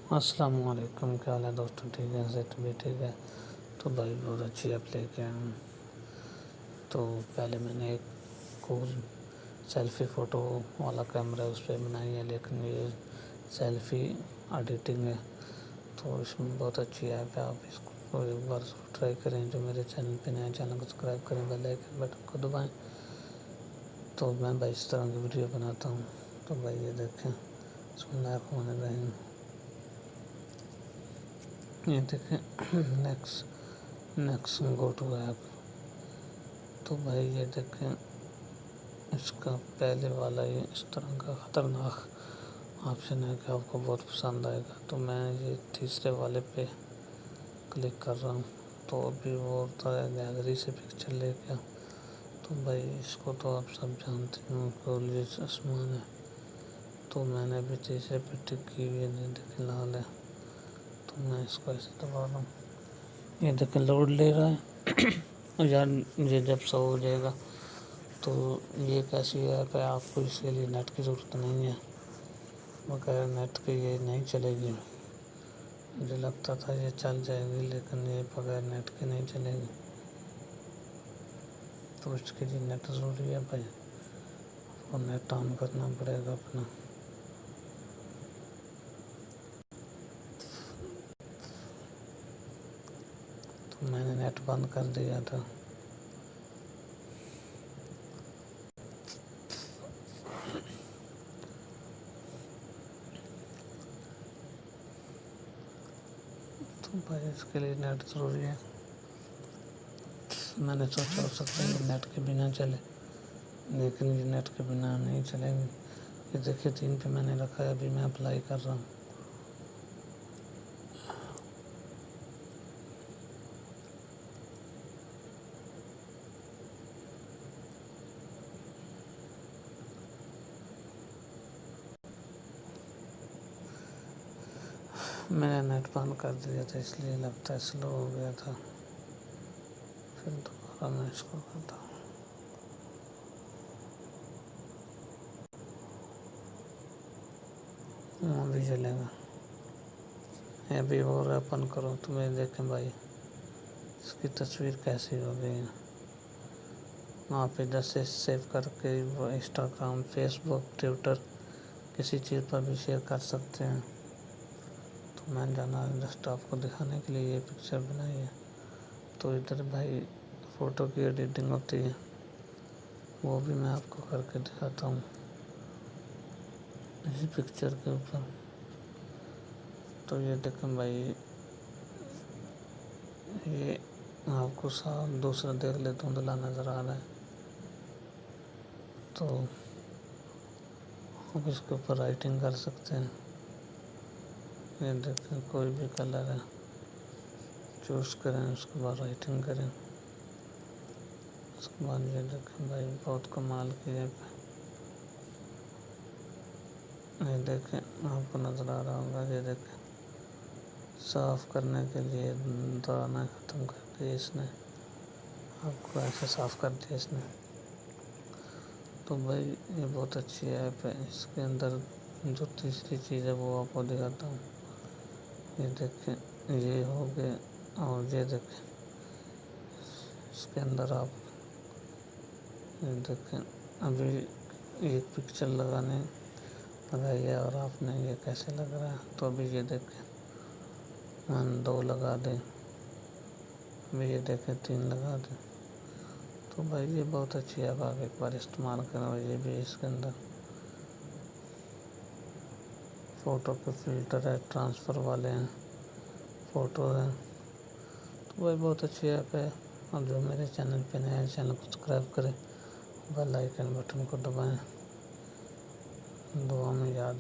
अस्सलाम वालेकुम, क्या हाल है दोस्तों? ठीक है, सेहत भी ठीक है। तो भाई बहुत अच्छी ऐप लेके आया हूँ। तो पहले मैंने एक कूल सेल्फ़ी फ़ोटो वाला कैमरा उस पर बनाई है, लेकिन ये सेल्फ़ी एडिटिंग है। तो इसमें बहुत अच्छी ऐप है, आप इसको एक बार ट्राई करें। जो मेरे चैनल पे नया, चैनल को सब्सक्राइब करें, बेल आइकन बटन को दबाएँ। तो मैं भाई इस तरह की वीडियो बनाता हूँ। तो भाई ये देखें, बिस्मिल्लाहिर्रहमानिर्रहीम। ये देखें नेक्स्ट गो टू ऐप। तो भाई ये देखें, इसका पहले वाला ये इस तरह का ख़तरनाक ऑप्शन है कि आपको बहुत पसंद आएगा। तो मैं ये तीसरे वाले पे क्लिक कर रहा हूँ। तो अभी वो होता है गैलरी से पिक्चर लेके। तो भाई इसको तो आप सब जानते हो, कोहली आसमान है। तो मैंने अभी तीसरे पे टिक की हुई नहीं, देखें लाल है। तो मैं इसको ऐसे दबा रहा हूँ, ये देखें लोड ले रहा है। यार ये जब सो हो जाएगा। तो ये एक ऐसी ऐप है, आपको इसके लिए नेट की ज़रूरत नहीं है। बगैर नेट के ये नहीं चलेगी। मुझे लगता था ये चल जाएगी, लेकिन ये बगैर नेट के नहीं चलेगी। तो इसके लिए नेट ज़रूरी है भाई, और नेट ऑन करना पड़ेगा अपना। तो मैंने नेट बंद कर दिया था। तो भाई इसके लिए नेट ज़रूरी है। मैंने सोचा हो सकता है ये नेट के बिना चले, लेकिन ये नेट के बिना नहीं चलेगी। ये देखिए 3 पे मैंने रखा है, अभी मैं अप्लाई कर रहा हूँ। मैंने नेट बंद कर दिया था, इसलिए लगता है स्लो हो गया था। फिर दोबारा मैं इसको करता हूँ। अभी चलेगा। अभी और ओपन करो तो मैं देखें भाई इसकी तस्वीर कैसी हो गई है। आप इधर से सेव करके वो इंस्टाग्राम, फेसबुक, ट्विटर किसी चीज़ पर भी शेयर कर सकते हैं। तो मैंने जाना जस्ट आपको दिखाने के लिए ये पिक्चर बनाई है। तो इधर भाई फ़ोटो की एडिटिंग होती है, वो भी मैं आपको करके दिखाता हूँ इसी पिक्चर के ऊपर। तो ये देखें भाई, ये आपको साफ दूसरा देख ले, धुंधला नज़र आ रहा है। तो आप इसके ऊपर राइटिंग कर सकते हैं। ये देखें कोई भी कलर है, चूज़ करें, उसके बाद राइटिंग करें। उसके बाद ये देखें भाई बहुत कमाल की ऐप है। ये देखें आपको नज़र आ रहा होगा, ये देखें साफ़ करने के लिए दाना ख़त्म कर दिया इसने, आपको ऐसे साफ़ कर दिया इसने। तो भाई ये बहुत अच्छी ऐप है। इसके अंदर जो तीसरी चीज़ है वो आपको दिखाता हूँ। ये देखें ये हो गए, और ये देखें इसके अंदर आप ये देखें अभी एक पिक्चर लगाई है, और आपने ये कैसे लग रहा है। तो अभी ये देखें मैंने 2 लगा दें, अभी ये देखें 3 लगा दें। तो भाई ये बहुत अच्छी ऐप, आप एक बार इस्तेमाल करें। और ये भी इसके अंदर फ़ोटो के फ़िल्टर है, ट्रांसफ़र वाले हैं, फ़ोटो है। तो भाई बहुत अच्छी ऐप है। और जो मेरे चैनल पे नया है, चैनल को सब्सक्राइब करें, बेल आइकन बटन को दबाएं। दुआ में याद